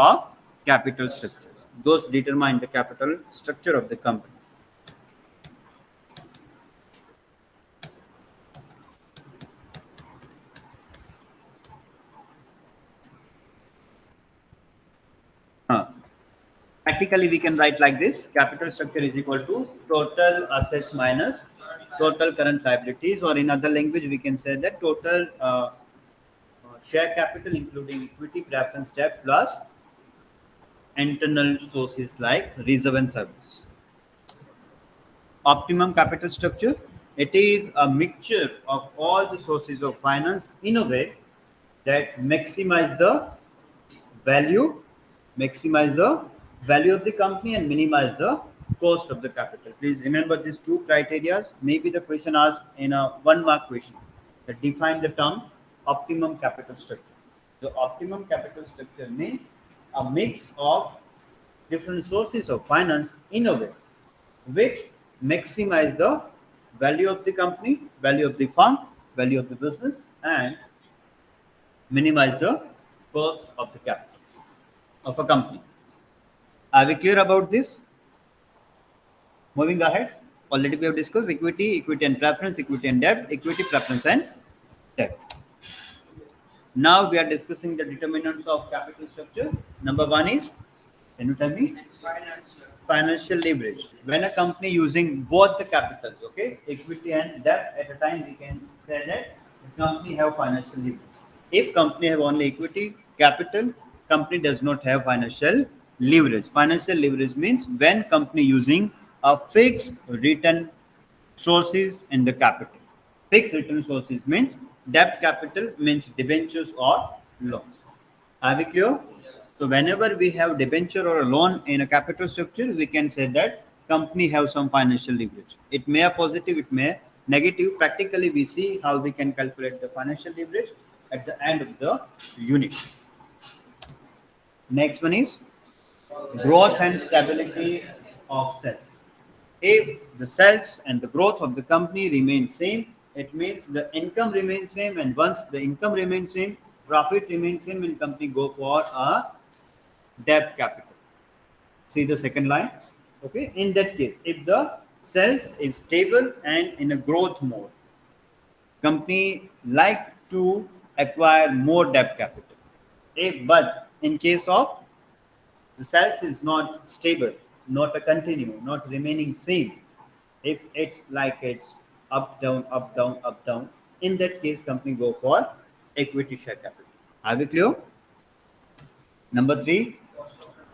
of capital structure. Those determine the capital structure of the company. Huh. Practically, we can write like this: capital structure is equal to total assets minus total current liabilities, or in other language, we can say that total share capital, including equity, preference, debt, plus internal sources like reserve and surplus. Optimum capital structure, it is a mixture of all the sources of finance in a way that value maximize the value of the company and minimize the cost of the capital. Please remember these two criteria. Maybe the question asked in a 1 mark question that define the term optimum capital structure. The optimum capital structure means a mix of different sources of finance in a way which maximize the value of the company, value of the firm, value of the business, and minimize the cost of the capital of a company. Are we clear about this? Moving ahead, already we have discussed equity, equity and preference, equity and debt, equity, preference, and debt. Now we are discussing the determinants of capital structure. Number one is, can you tell me? Financial leverage. When a company using both the capitals, okay, equity and debt at a time, we can say that the company have financial leverage. If company have only equity capital, company does not have financial leverage. Financial leverage means when company using a fixed return sources in the capital. Fixed return sources means debt capital means debentures or loans. Are we clear? So whenever we have debenture or a loan in a capital structure, we can say that company have some financial leverage. It may a positive, it may negative. Practically, we see how we can calculate the financial leverage at the end of the unit. Next one is growth and stability of sales. If the sales and the growth of the company remain same, it means the income remains same, and once the income remains same, profit remains same, and company go for a debt capital. See the second line. Okay. In that case, if the sales is stable and in a growth mode, company like to acquire more debt capital. If but in case of the sales is not stable, not a continue, not remaining same. If it's like it's up down up down up down, in that case, company go for equity share capital. Are we clear? Number three,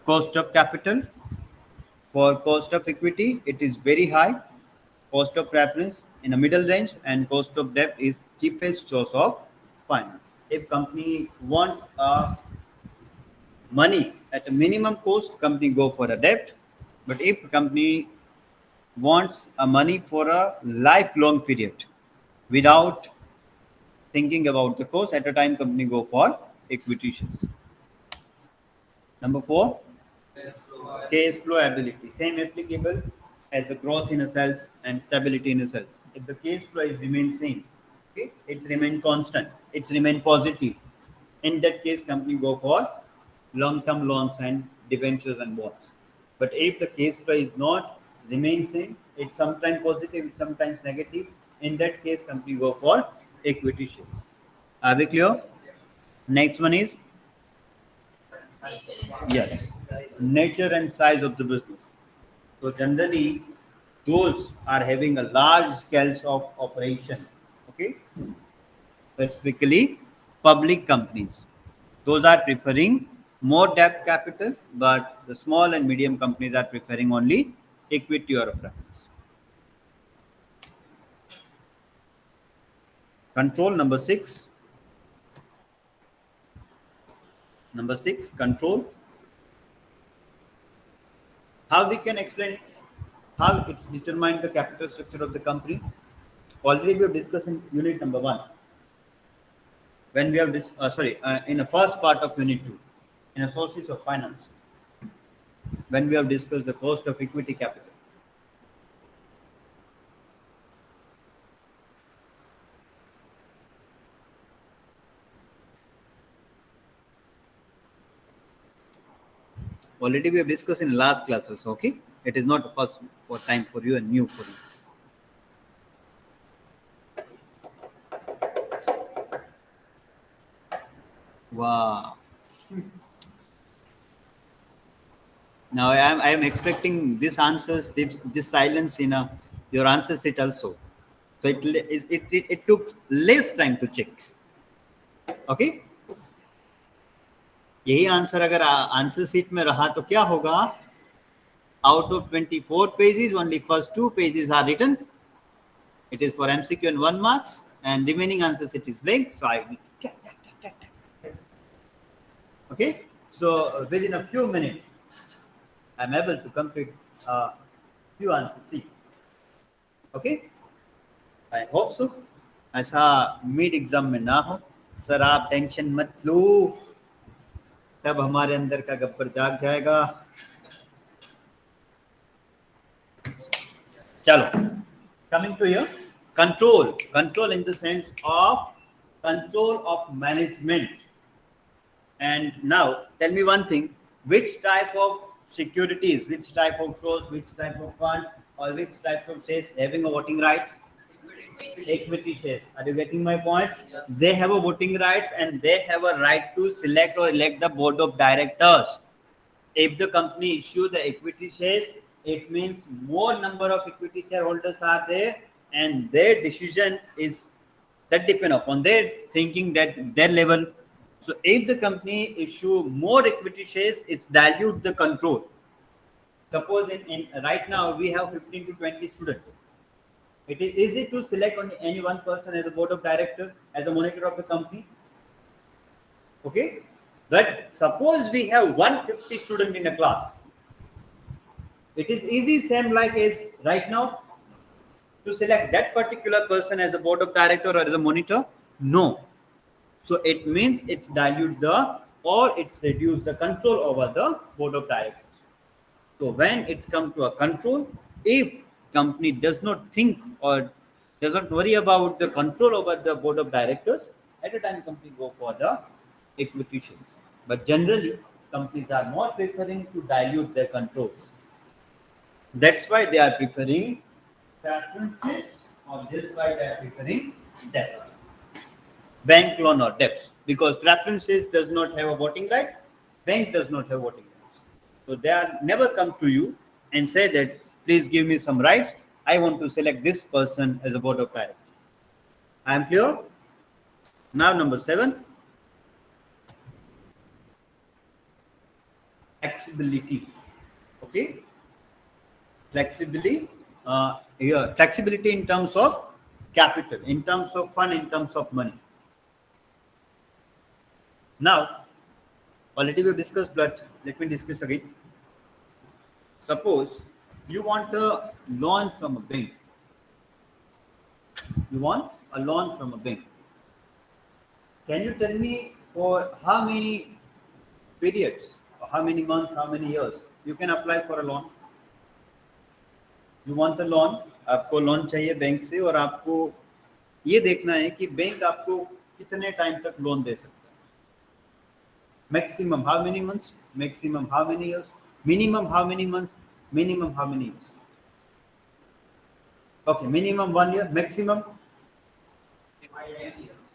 cost of capital. For cost of equity, it is very high. Cost of preference in a middle range, and cost of debt is cheapest source of finance. If company wants a money at a minimum cost, company go for a debt. But if company wants a money for a lifelong period without thinking about the cost at a time, company go for equity shares. Number four, cash flow ability. Same applicable as the growth in a sales and stability in a sales. If the cash flow is remain same, okay, it's remain constant, it's remain positive. In that case, company go for long-term loans and debentures and bonds. But if the cash flow is not remain same, it's sometimes positive, it's sometimes negative. In that case, company go for equity shares. Are we clear? Next one is yes, nature and size of the business. So generally, those are having a large scales of operation. Okay, specifically public companies. Those are preferring more debt capital, but the small and medium companies are preferring only equity or preference. Control number six. Number six, control. How we can explain it? How it's determined the capital structure of the company? Already we have discussed in unit number one. When we have this, in the first part of unit two, in a sources of finance, when we have discussed the cost of equity capital. Already we have discussed in last class also. Okay, it is not first for time for you and new for you. Wow. Now I am expecting this answers, this silence in your answer sheet also. So it took less time to check. Okay. यही answer अगर answer sheet में रहा तो क्या होगा? Out of 24 pages, only first 2 pages are written. It is for MCQ and 1 marks, and remaining answer sheet is blank. So I will. Okay. So within a few minutes, I'm able to complete a few answer sheets. Okay. I hope so. ऐसा mid exam में ना हो. Sir आप tension मत लो, तब हमारे अंदर का गब्बर जाग जाएगा. चलो, coming to your control in the sense of control of management. And now tell me one thing, which type of securities, which type of shows, which type of fund, or which type of shares having a voting rights? Equity shares. Are you getting my point? Yes. They have a voting rights and they have a right to select or elect the board of directors. If the company issue the equity shares, it means more number of equity shareholders are there, and their decision is that depend upon their thinking, that their level. So if the company issue more equity shares, it's dilute the control. Suppose in right now we have 15 to 20 students. It is easy to select only any one person as a board of director, as a monitor of the company. Okay, but suppose we have 150 students in a class. It is easy, same like as right now, to select that particular person as a board of director or as a monitor. No. So it means it's dilute the, or it's reduce the control over the board of directors. So when it's come to a control, if company does not think or does not worry about the control over the board of directors, at a time company go for the equity shares. But generally, companies are more preferring to dilute their controls. That's why they are preferring preferences, or that's why they are preferring debt, bank loan or debts, because preferences does not have a voting rights, bank does not have voting rights. So they are never come to you and say that please give me some rights. I want to select this person as a board of directors. I am clear. Now number 7, flexibility. Okay, flexibility. Here, flexibility in terms of capital, in terms of fund, in terms of money. Now, already we have discussed, but let me discuss again. Suppose you want a loan from a bank. You want a loan from a bank. Can you tell me for how many periods, or how many months, how many years you can apply for a loan? You want a loan, आपको loan चाहिए bank से, और आपको ये देखना है कि bank आपको कितने टाइम तक लोन दे सकता है. Maximum how many months, maximum how many years, minimum how many months, minimum how many years. Okay, minimum 1 year, maximum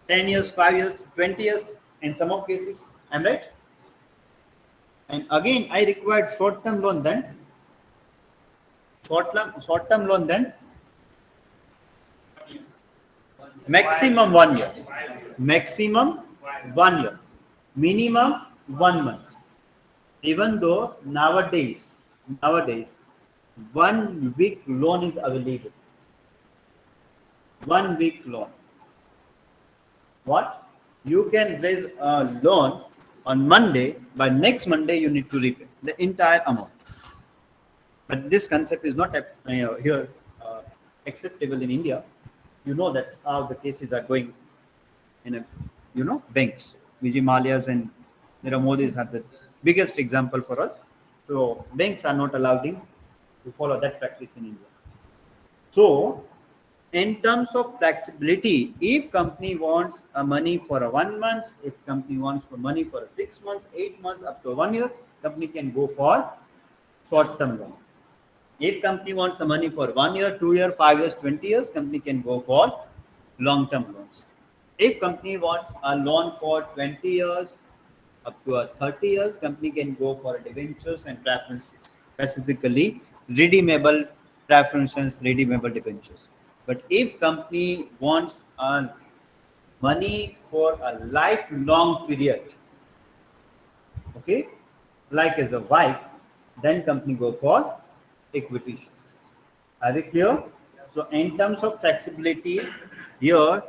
10 years, 5 years, 20 years in some of cases. I'm right. And again, I required short-term loan then. Short-term loan then. Maximum 1 year. Maximum 1 year. Minimum 1 month. Even though nowadays 1 week loan is available. 1 week loan. What? You can raise a loan on Monday. By next Monday, you need to repay the entire amount. But this concept is not here acceptable in India. You know that how the cases are going in banks. Vijay Mallya's and Nirav Modi's are the biggest example for us. So banks are not allowed to follow that practice in India. So in terms of flexibility, if company wants money for a 1 month, if company wants for money for 6 months, 8 months, up to 1 year, company can go for short-term loan. If company wants some money for 1 year, 2 year, 5 years, 20 years, company can go for long-term loans. If company wants a loan for 20 years up to 30 years, company can go for debentures and preferences, specifically redeemable preferences, redeemable debentures. But if company wants money for a lifelong period, okay, like as a wife, then company go for equity shares. Are we clear? So in terms of flexibility, here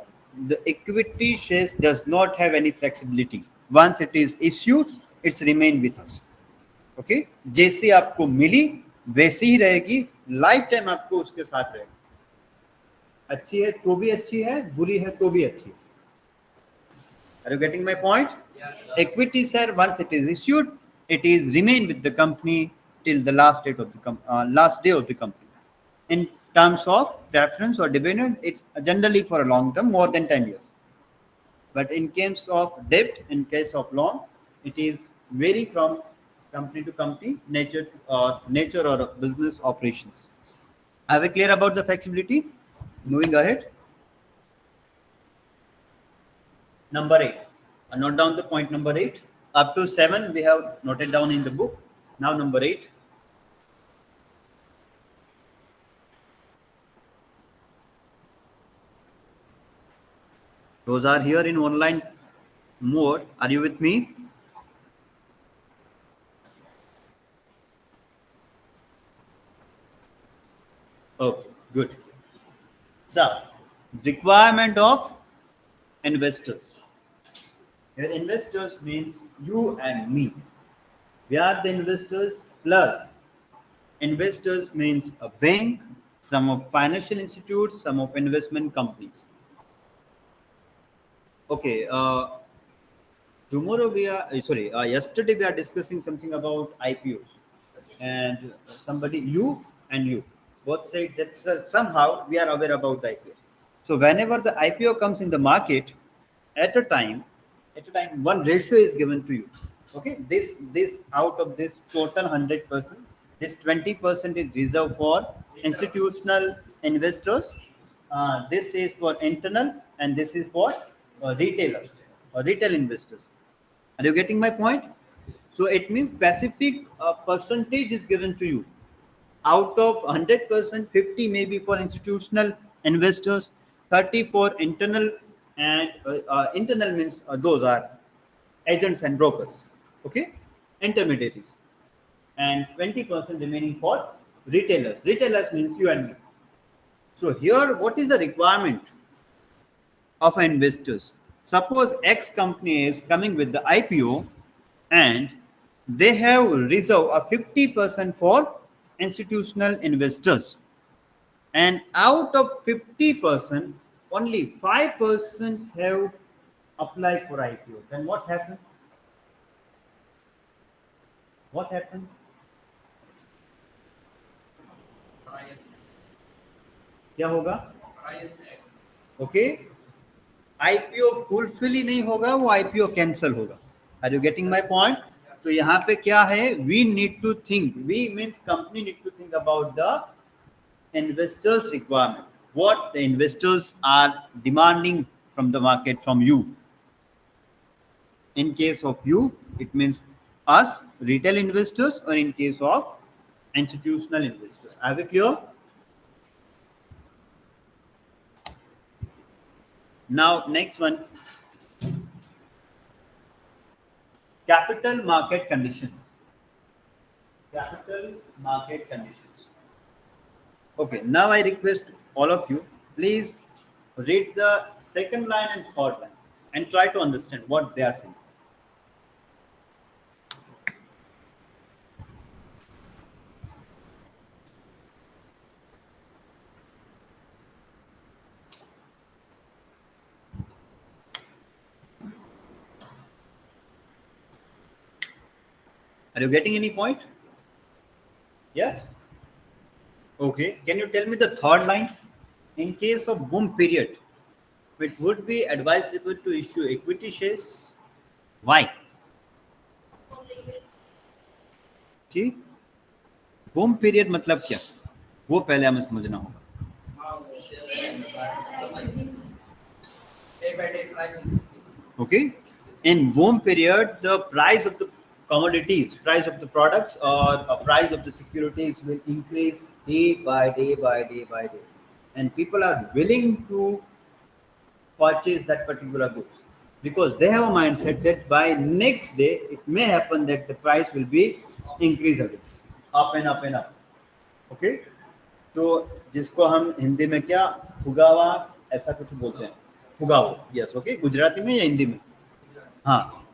the equity shares does not have any flexibility. Once it is issued, it's remain with us. Okay जैसी आपको मिली वैसी ही रहेगी, life time आपको उसके साथ रहेगी. अच्छी है तो भी अच्छी है, बुरी है तो भी अच्छी है. Are you getting my point? Yes. Equity share, once it is issued, it is remain with the company till the last date of the last day of the company. In terms of preference or dividend, it's generally for a long term, more than 10 years. But in case of debt, in case of loan, it is vary from company to company, nature or business operations. Are we clear about the flexibility? Moving ahead. Number 8. Note down the point number 8. Up to 7 we have noted down in the book. Now number 8. Those are here in online mode. Are you with me? Okay, good. So, requirement of investors. Here investors means you and me. We are the investors, plus investors means a bank, some of financial institutes, some of investment companies. Okay, tomorrow we are yesterday we are discussing something about IPOs, and somebody, you both said that somehow we are aware about the IPO. So whenever the IPO comes in the market, at a time one ratio is given to you. Okay, this out of this total 100%, this 20% is reserved for institutional investors. This is for internal, and this is for retailers or retail investors. Are you getting my point? So it means specific percentage is given to you. Out of 100%, 50 may be for institutional investors, 30 for internal, and internal means those are agents and brokers, okay, intermediaries, and 20% remaining for retailers. Retailers means you and me. So here, what is the requirement of investors? Suppose X company is coming with the IPO, and they have reserved a 50% for institutional investors, and out of 50%, only 5% have applied for IPO. Then what happened? What happened? क्या होगा? Okay, IPO fulfil ही नहीं होगा, वो IPO cancel होगा. Are you getting my point? तो यहाँ पे क्या है, we need to think, we means company need to think about the investors requirement, what the investors are demanding from the market, from you. In case of you, it means us retail investors, or in case of institutional investors. Are we clear? Now next one, capital market conditions. Capital market conditions. Okay, now I request all of you, please read the second line and third line and try to understand what they are saying. Are you getting any point? Yes? Okay, can you tell me the third line? In case of boom period, it would be advisable to issue equity shares. Why? कि boom period मतलब क्या, वो पहले हमें समझना होगा. Okay, in boom period, the price of the commodities, price of the products, or a price of the securities will increase day by day by day by day, and people are willing to purchase that particular goods because they have a mindset that by next day it may happen that the price will be increased again, up and up and up. Okay, तो जिसको हम हिंदी में क्या फुगावा ऐसा कुछ बोलते हैं, फुगाओ. Yes, okay, Gujarati में या हिंदी में? हाँ,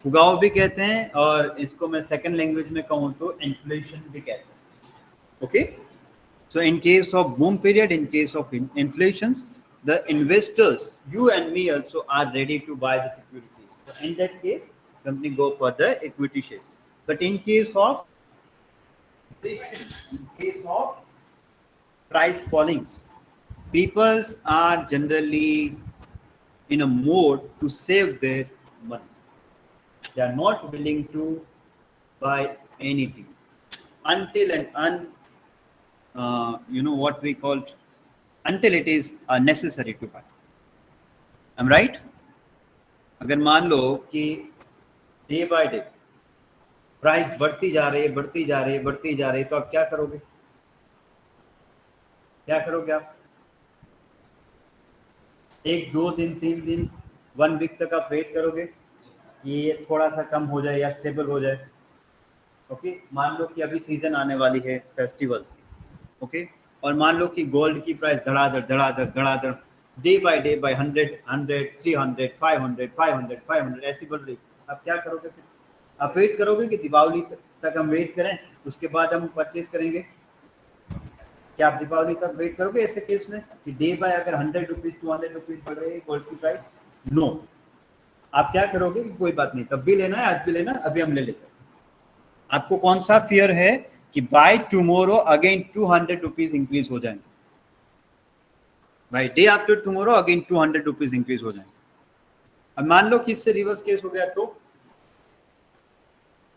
फुगाओ भी कहते हैं, और इसको मैं सेकंड लैंग्वेज में कहूँ तो इन्फ्लेशन भी कहते हैं. Okay, so in case of boom period, in case of inflations, the investors, you and me also, are ready to buy the securities. So in that case, company go for the equity shares. But in case of inflation, in case of price fallings, people are generally in a mode to save their money. They are not willing to buy anything until what we call, until it is necessary to buy. I'm right? अगर मान लो कि day by day price बढ़ती जा रही है, बढ़ती जा रही है, बढ़ती जा रही है, तो आप क्या करोगे? क्या करोगे आप? एक, 2 दिन, 3 दिन, 1 वीक तक आप वेट करोगे कि ये थोड़ा सा कम हो जाए या स्टेबल हो जाए. ओके, मान लो कि अभी सीजन आने वाली है फेस्टिवल्स की. ओके, और मान लो कि गोल्ड की प्राइस धड़ाधड़ धड़ाधड़ धड़ाधड़ डे बाय 100, 300, 500, 500, 500 ऐसी बढ़ रही. आप क्या करोगे फिर? आप वेट करोगे कि दीपावली तक हम वेट करें, उसके बाद हम परचेज करेंगे? क्या आप दीपावली तक वेट करोगे ऐसे केस में कि डे बाय अगर 100 रुपीज 200 रुपीज बढ़ रही है गोल्ड की प्राइस? नो. आप क्या करोगे कि कोई बात नहीं, तब भी लेना है, आज भी लेना, अभी हम ले लेते हैं. आपको कौन सा फियर है कि by tomorrow again 200 rupees increase हो जाएंगे, by day after tomorrow again 200 rupees increase हो जाएंगे. अब मान लो कि इससे रिवर्स केस हो गया, तो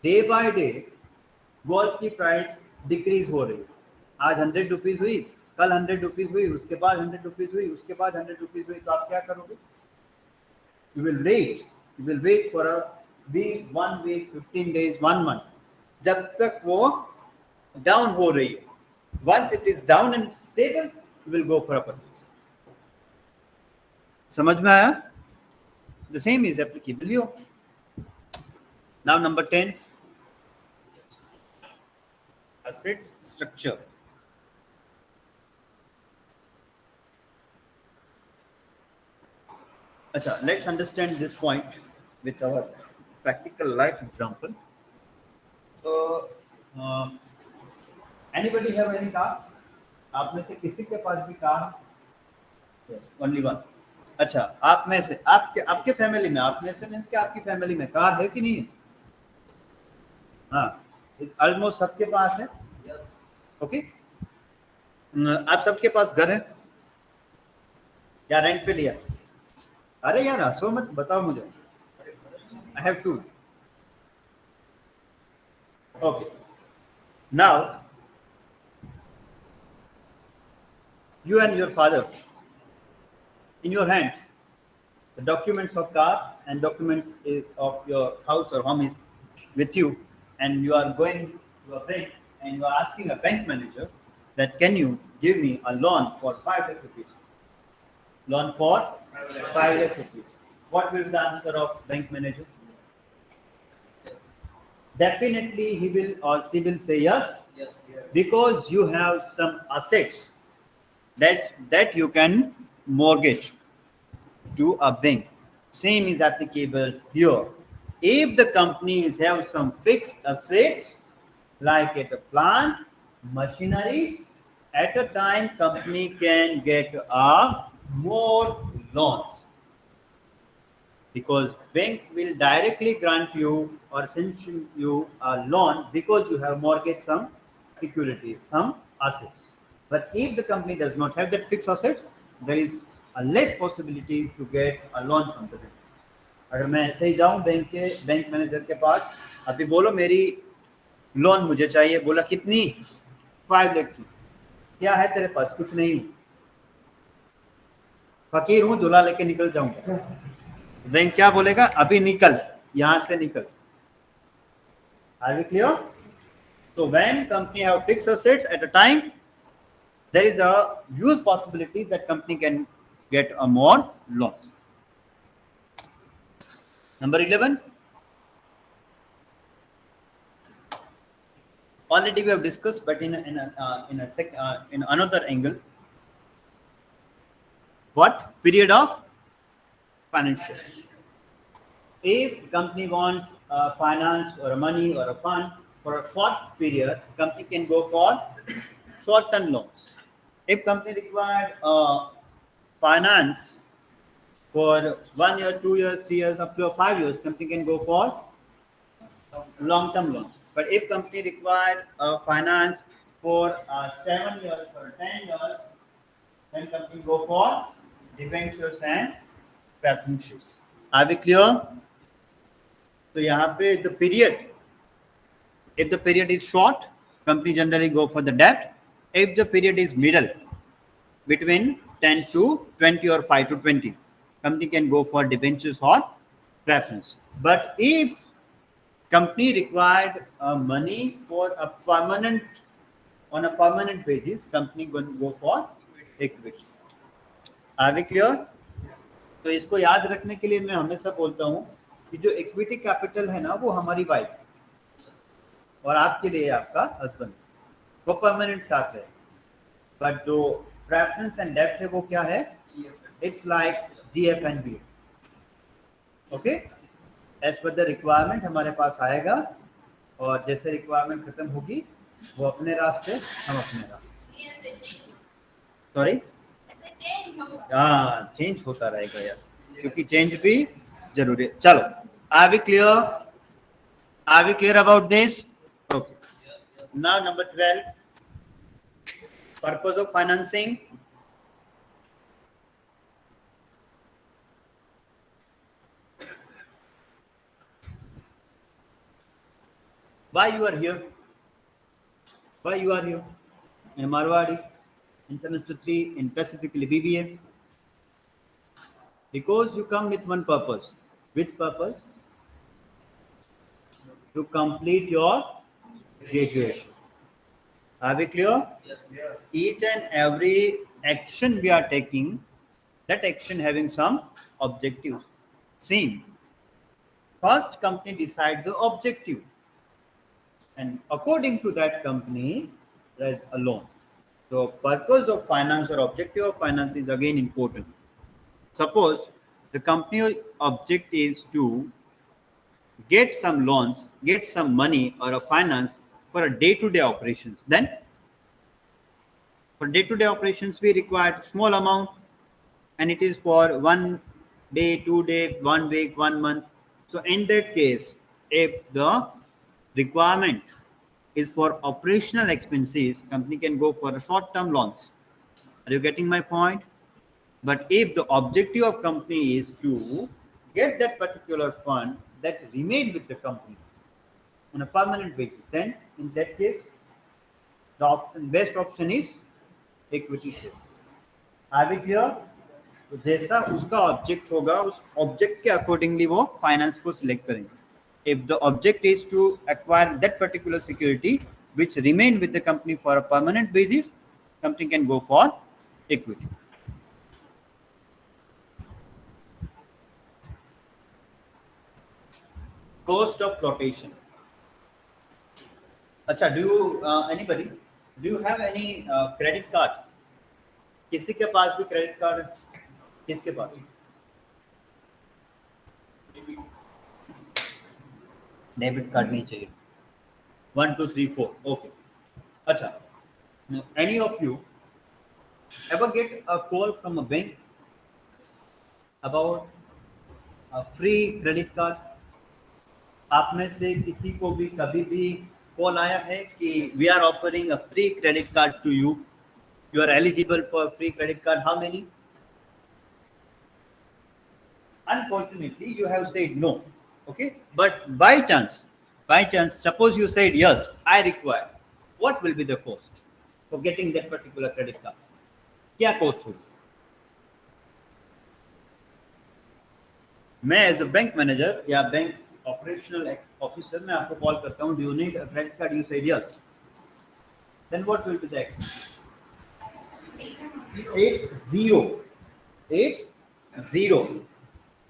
डे बाय डे गोल्ड की प्राइस डिक्रीज हो रही है. आज 100 रुपीज हुई, कल 100 रुपीज हुई, उसके बाद 100 रुपीज हुई, उसके बाद 100 रुपीज हुई, तो आप क्या करोगे? You will wait for a week, 1 week, 15 days, 1 month, जब तक वो डाउन हो रही है. Once it is down and stable, you will go for a purchase. समझ में आया? The same is applicable here. Now number 10, assets structure. Acha, let's understand this point with our practical life example. So, anybody have any car? आप में से किसी के पास भी car है? Only one. अच्छा, आप में से, आपके फैमिली में, आप में से मीन्स कि आपकी फैमिली में कार है कि नहीं है? हाँ, ऑलमोस्ट सबके पास है. ओके, आप सबके पास घर है या रेंट पे लिया? अरे यार हंसो मत, बताओ मुझे. I have to. Okay, now you and your father, in your hand, the documents of car and documents of your house or home is with you, and you are going to a bank and you are asking a bank manager that can you give me a loan for 5 lakh rupees? Loan for 5 lakh rupees. What will be the answer of bank manager? Definitely he will or she will say yes, because you have some assets that you can mortgage to a bank. Same is applicable here. If the companies have some fixed assets like at a plant, machineries, at a time company can get more loans, because bank will directly grant you or sanction you a loan because you have mortgaged some securities, some assets. But if the company does not have that fixed assets, there is a less possibility to get a loan from the bank. अगर मैं ऐसे ही जाऊं bank manager के पास, अभी बोलो मेरी loan मुझे चाहिए, बोला कितनी, 5 लाख की। क्या है तेरे पास? कुछ नहीं हूं, फकीर हूं, झोला लेके निकल जाऊंगा। बैंक क्या बोलेगा? अभी निकल, यहां से निकल। Are we clear? So when company have fixed assets at a time, there is a huge possibility that company can get a more loans. Number 11. Already we have discussed, but in another angle. What period of financial? If company wants finance or money or a fund for a short period, company can go for short-term loans. If company required finance for 1 year, 2 years, 3 years, up to 5 years, company can go for long-term loans. But if company required finance for 7 years or 10 years, then company go for debentures and preferences. Are we clear? So यहाँ पे the period, if the period is short, company generally go for the debt. If the period is middle, between 10 to 20 or 5 to 20, company can go for debentures or preference. But if company required money for a permanent, on a permanent basis, company going to go for equity. Are we clear? तो इसको याद रखने के लिए मैं हमेशा बोलता हूँ कि जो इक्विटी कैपिटल है ना, वो हमारी वाइफ और आपके लिए आपका हस्बैंड, वो परमानेंट साथ है। बट जो प्रेफरेंस एंड डेप्थ है वो क्या है? It's like GF and B. Okay, as per the requirement हमारे पास आएगा, और जैसे रिक्वायरमेंट खत्म होगी वो अपने रास्ते, हम अपने रास्ते। सॉरी, हाँ, चेंज होता रहेगा यार, क्योंकि चेंज भी जरूरी है। चलो, are we clear? Are we clear about this? Okay, now number 12, purpose of financing. Why you are here? Why you are here? In Marwadi, in semester 3, in specifically BBA. Because you come with one purpose. Which purpose? To complete your graduation. Are we clear? Yes. Each and every action we are taking, that action having some objectives. Same. First, company decide the objective, and according to that, company raise a loan. So, purpose of finance or objective of finance is again important. Suppose the company object is to get some loans, get some money or a finance for a day-to-day operations. Then for day-to-day operations, we require small amount, and it is for 1 day, 2 day, 1 week, 1 month. So in that case, if the requirement is for operational expenses, company can go for a short-term loans. Are you getting my point? But if the objective of company is to get that particular fund that remain with the company on a permanent basis, then in that case, the option, best option is equity shares. Are we clear? तो जैसा उसका object होगा, उस object के accordingly वो finance को select करेंगे. If the object is to acquire that particular security which remain with the company for a permanent basis, company can go for equity. Cost of flotation. अच्छा, do you anybody, do you have any credit card? किसी के पास भी credit card है? किसके पास? Debit card नहीं चाहिए. 1 2 3 4. Okay. अच्छा, any of you ever get a call from a bank about a free credit card? आप में से किसी को भी कभी भी कॉल आया है कि we are offering a free credit card to you, you are eligible for a free credit card? How many? Unfortunately, you have said no. Okay, but by chance By chance, suppose you said yes, I require. What will be the cost for getting that particular credit card? क्या cost होगी? मैं as a bank manager या bank operational officer मैं आपको call करता हूँ, do you need a credit card? You said yes, then what will be the expense? 80.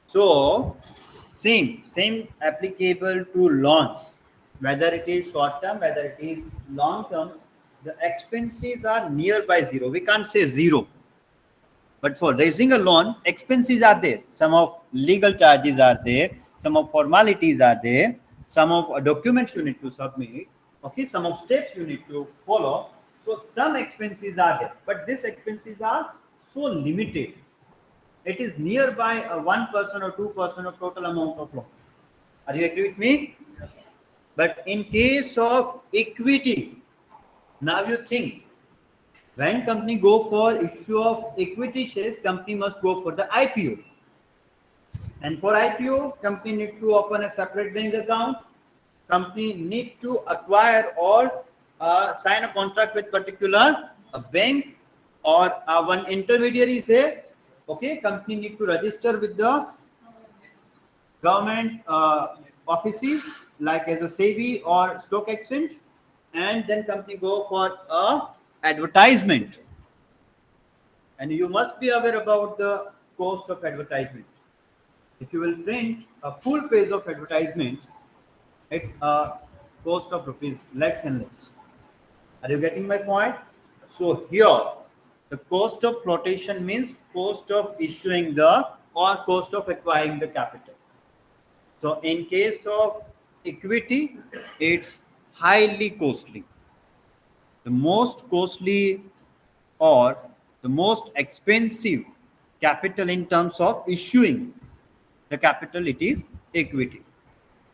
So same applicable to loans, whether it is short term, whether it is long term, the expenses are nearby zero. We can't say zero, but for raising a loan, expenses are there. Some of legal charges are there, some of formalities are there, some of documents you need to submit, okay, some of steps you need to follow. So some expenses are there, but these expenses are so limited. It is nearby a 1% or 2% of total amount of loan. Are you agree with me? Yes. But in case of equity, now you think, when company go for issue of equity shares, company must go for the IPO. And for IPO, company need to open a separate bank account. Company need to acquire or sign a contract with particular bank or one intermediary is there. Okay, company need to register with the government offices like as a SEBI or stock exchange, and then company go for a advertisement. And you must be aware about the cost of advertisement. If you will print a full page of advertisement, it's a cost of rupees lakhs and lakhs. Are you getting my point? So here, the cost of flotation means cost of issuing the or cost of acquiring the capital. So in case of equity, it's highly costly. The most costly or the most expensive capital in terms of issuing the capital, it is equity.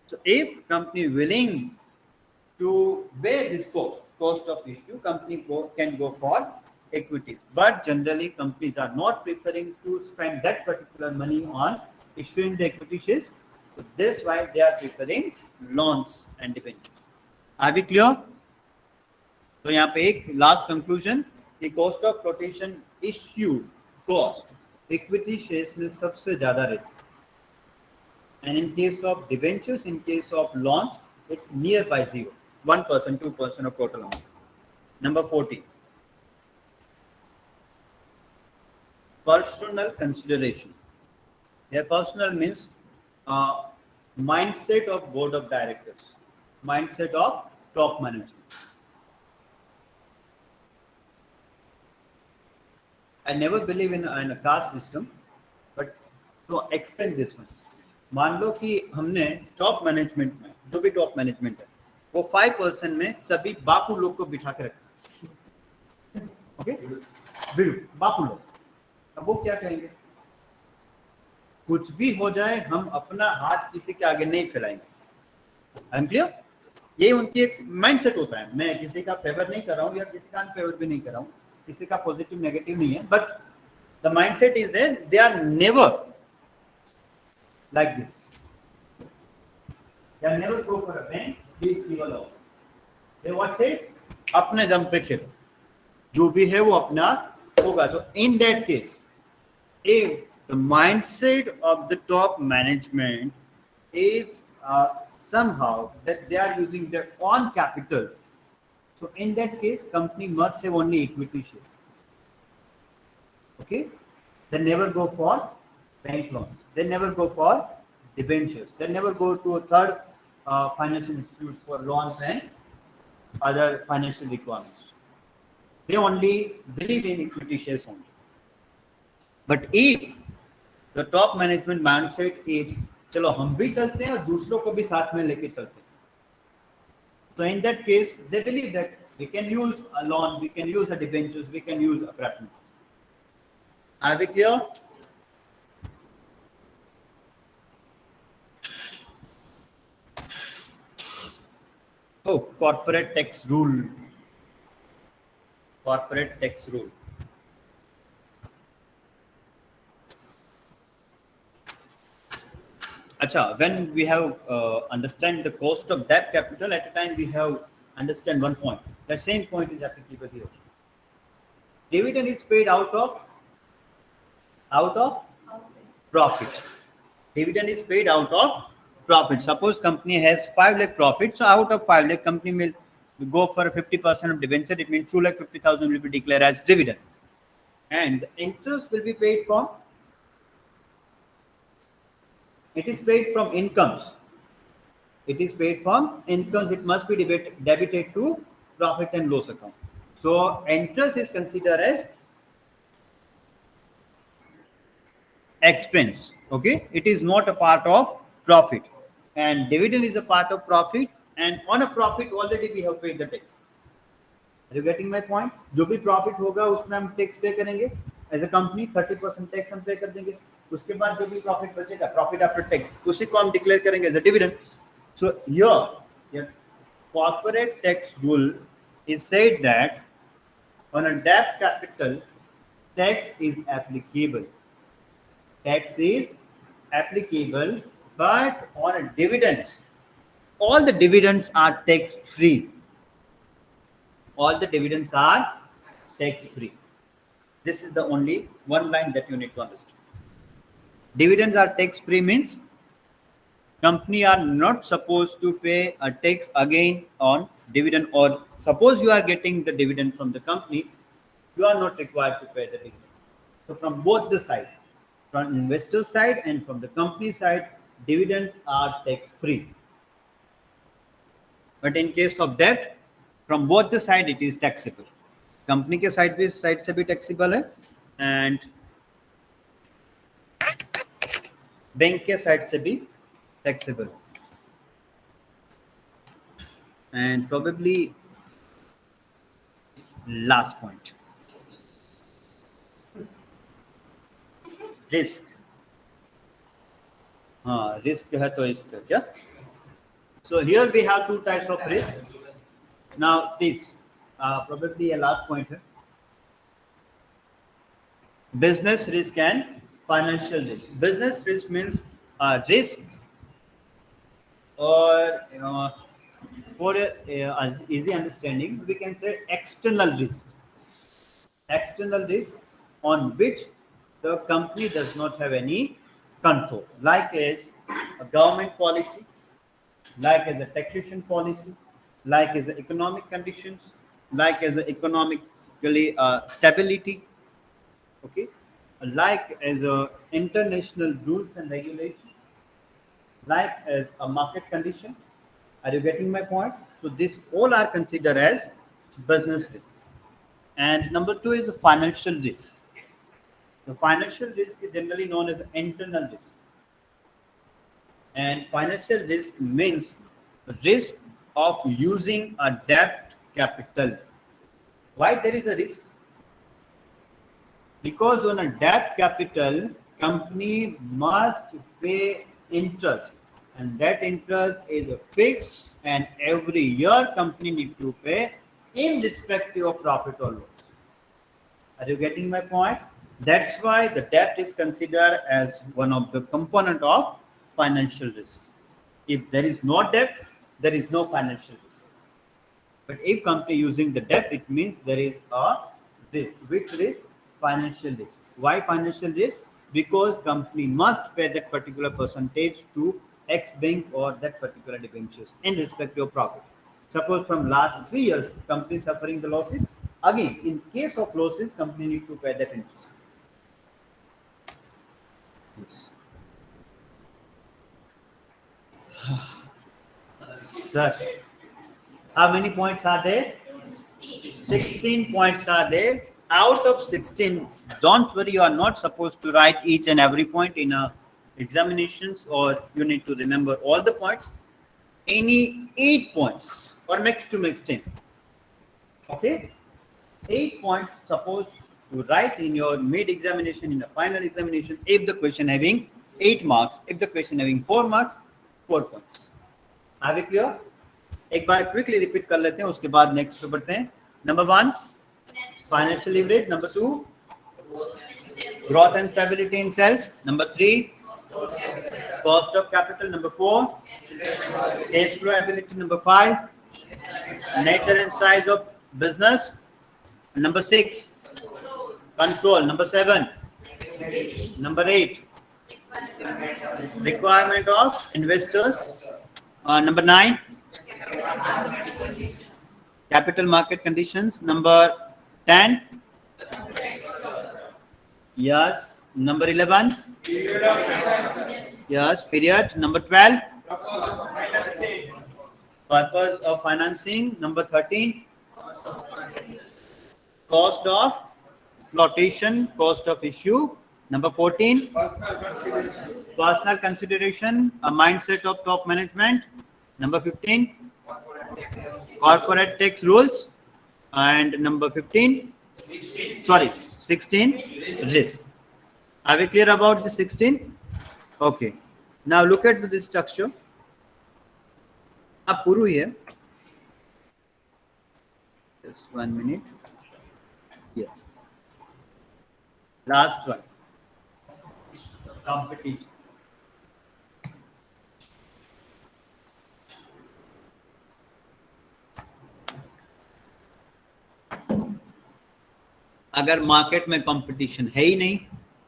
So if company willing to bear this cost of issue, company can go for equities. But generally, companies are not preferring to spend that particular money on issuing the equity shares. So that's why they are preferring loans and debentures. Are we clear? तो यहाँ पे एक last conclusion कि cost of flotation issue cost equity shares में सबसे ज्यादा रहती है. And in case of debentures, in case of loans, it's nearby zero, 1%, 2% of total amount. Number 40. Personal consideration. Here, personal means mindset of board of directors, mindset of top management. I never believe in a caste system, but to explain this one. मान लो कि हमने top management में जो भी top management है वो 5% में सभी बापू लोग को बिठा के रखा. ओके, बिल्कुल बापू लोग. अब वो क्या कहेंगे? कुछ भी हो जाए हम अपना हाथ किसी के आगे नहीं फैलाएंगे. I am clear? ये उनकी एक माइंडसेट होता है. मैं किसी का फेवर नहीं कर रहा हूँ या किसी का अनफेवर भी नहीं कर रहा हूँ, किसी का पॉजिटिव नेगेटिव नहीं है, but the mindset is there. They are never like this. They never go for a bank. Please give a loan. They what say? अपने दम पे खेलो, जो भी है वो अपना होगा. So in that case, if the mindset of the top management is somehow that they are using their own capital, so in that case, company must have only equity shares. Okay, they never go for bank loans. They never go for debentures. They never go to a third financial institutes for loans and other financial requirements. They only believe in equity shares only. But if the top management mindset is, चलो हम भी चलते हैं और दूसरों को भी साथ में लेके चलते हैं, so in that case they believe that we can use a loan, we can use a debentures, we can use a preference. Are we clear? Oh, corporate tax rule. Corporate tax rule. Acha, when we have understand the cost of debt capital, at a time we have understand one point. That same point is applicable here. Dividend is paid out of profit. Dividend is paid out of profit. Suppose company has 5 lakh profit, so out of 5 lakh, company will go for 50% of debenture. It means 2,50,000 will be declared as dividend, and the interest will be paid from. It is paid from incomes. It is paid from incomes. It must be debited to profit and loss account. So interest is considered as expense. Okay, it is not a part of profit, and dividend is a part of profit. And on a profit already we have paid the tax. Are you getting my point? जो भी profit होगा उसमें हम tax pay करेंगे. As a company 30% tax हम pay कर देंगे. उसके बाद जो भी profit बचेगा, profit after tax, उसी को हम declare करेंगे as a dividend. So here, corporate tax rule is said that on a debt capital, tax is applicable. Tax is applicable, but on dividends, all the dividends are tax free. All the dividends are tax free. This is the only one line that you need to understand. Dividends are tax free means company are not supposed to pay a tax again on dividend, or suppose you are getting the dividend from the company, you are not required to pay the dividend. So from both the side, from investor side and from the company side, dividends are tax free. But in case of debt, from both the side it is taxable. Company के side से भी taxable है and bank के side से भी taxable. And probably last point, risk. हाँ risk है तो इसका क्या? So here we have two types of risk. Now please, probably a last point है. Business risk and financial risk. Business risk means risk, or for as easy understanding, we can say external risk. External risk on which the company does not have any control, like as a government policy, like as a taxation policy, like as the economic conditions, like as the economically stability, okay, like as a international rules and regulations, like as a market condition. Are you getting my point? So this all are considered as business risk. And number two is the financial risk. The financial risk is generally known as internal risk. And financial risk means risk of using a debt capital. Why there is a risk? Because on a debt capital, company must pay interest, and that interest is fixed, and every year company need to pay in respective of profit or loss. Are you getting my point? That's why the debt is considered as one of the component of financial risk. If there is no debt, there is no financial risk. But if company using the debt, it means there is a risk. Which risk? Financial risk. Why financial risk? Because company must pay that particular percentage to X bank or that particular debentures in respect of profit. Suppose from last 3 years, company suffering the losses. Again, in case of losses, company need to pay that interest. Yes. Sir, how many points are there? 16 points are there. Out of 16, don't worry, you are not supposed to write each and every point in examinations, or you need to remember all the points. Any 8 points or max to max 10. Okay? 8 points supposed to write in your mid examination, in the final examination, if the question having 8 marks, if the question having 4 marks, 4 points. Are we clear? एक बार quickly repeat कर लेते हैं, उसके बाद next पे बढ़ते हैं. Number 1 financial leverage, number 2 growth and stability in sales, number 3 Cost of capital. Number 4, cash flow ability. Number 5, nature and size of business. Number 6, control. Number 7, number 8, requirement of investors. Number 9, capital market conditions. Number 10, yes. Number 11, yes, period. Number 12, purpose of financing. Number 13, cost of flotation, cost of issue. Number 14, personal consideration, a mindset of top management. Number 15, corporate tax rules. And number 16, risk. Are we clear about the 16? Okay. Now look at this structure. Ab puru hai. Just 1 minute. Yes. Last one. Competition. अगर market में competition है ही नहीं,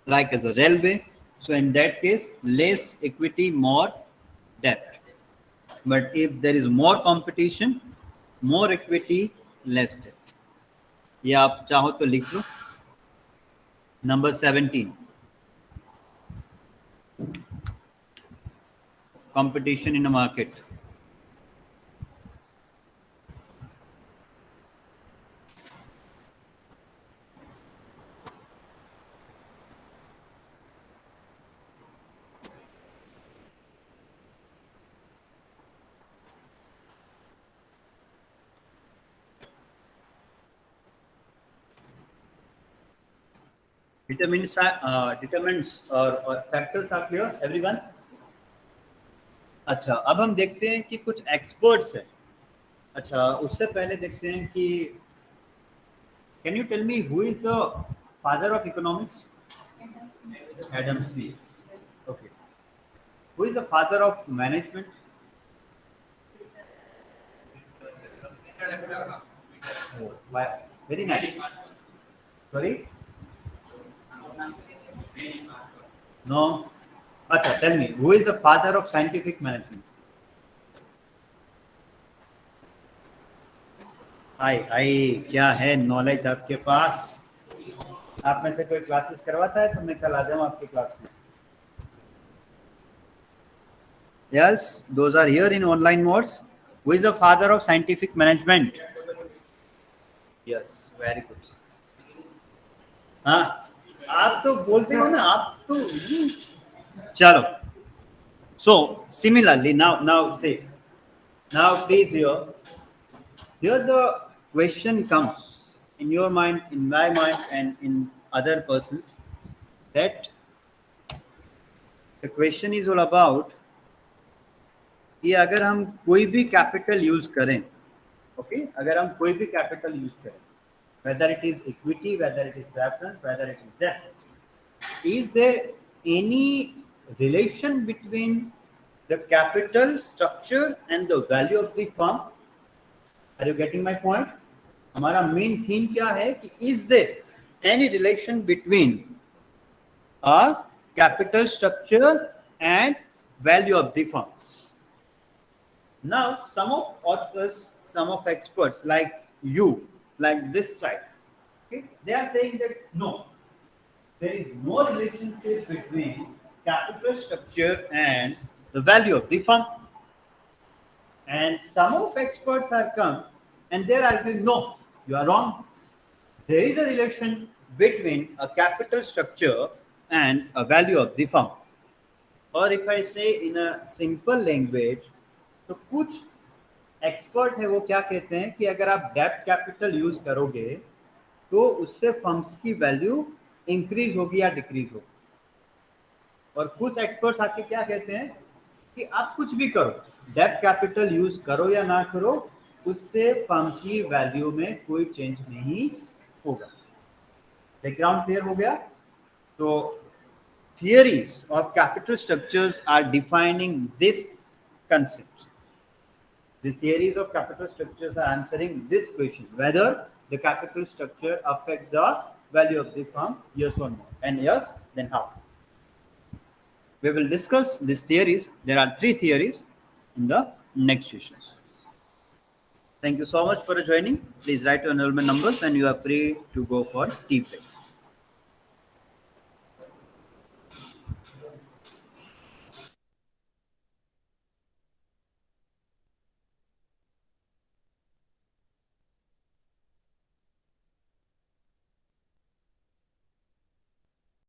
like as a railway, so in that case less equity, more debt. But if there is more competition, more equity, less debt. ये आप चाहो तो लिख लो. Number 17, competition in a market. Determinants or factors are clear, everyone? अच्छा, अब हम देखते हैं कि कुछ एक्सपर्ट्स हैं. अच्छा, उससे पहले देखते हैं कि can you tell me who is the father of economics? Adam Smith. Okay. Who is the father of management? Very nice. Sorry, no. Acha, tell me, who is the father of scientific management? आई क्या है knowledge आपके पास? आप में से कोई classes करवाता है तो मैं कल आ जाऊं आपकी क्लास में. Yes, those are here in online modes. Who is the father of scientific management? Yes, very good. हाँ, आप तो बोलते हो ना, आप तो चलो. So similarly, now say, now please here the question comes in your mind, in my mind, and in other persons, that the question is all about कि अगर हम कोई भी कैपिटल यूज करें, ओके, अगर हम कोई भी कैपिटल यूज करें, whether it is equity, whether it is preference, whether it is debt, is there any relation between the capital structure and the value of the firm? Are you getting my point? हमारा main theme क्या है कि is there any relation between a capital structure and value of the firm? Now some of authors, some of experts like you, like this side, okay, they are saying that no, there is no relationship between capital structure and the value of the firm. And some of experts are come and they are arguing, no, you are wrong. There is a relation between a capital structure and a value of the firm. Or if I say in a simple language, तो कुछ expert है वो क्या कहते हैं कि अगर आप डेब्ट कैपिटल यूज करोगे तो उससे फर्म्स की वैल्यू इंक्रीज होगी या डिक्रीज होगी. और कुछ एक्सपर्ट्स आके क्या कहते हैं कि आप कुछ भी करो, डेब्ट कैपिटल यूज करो या ना करो, उससे फर्म की वैल्यू में कोई चेंज नहीं होगा. बैकग्राउंड क्लियर हो गया? तो theories of capital structures are defining this concept. The theories of capital structures are answering this question, whether the capital structure affects the value of the firm, yes or no, and yes, then how. We will discuss these theories. There are 3 theories in the next sessions. Thank you so much for joining. Please write your enrollment numbers and you are free to go for tea break.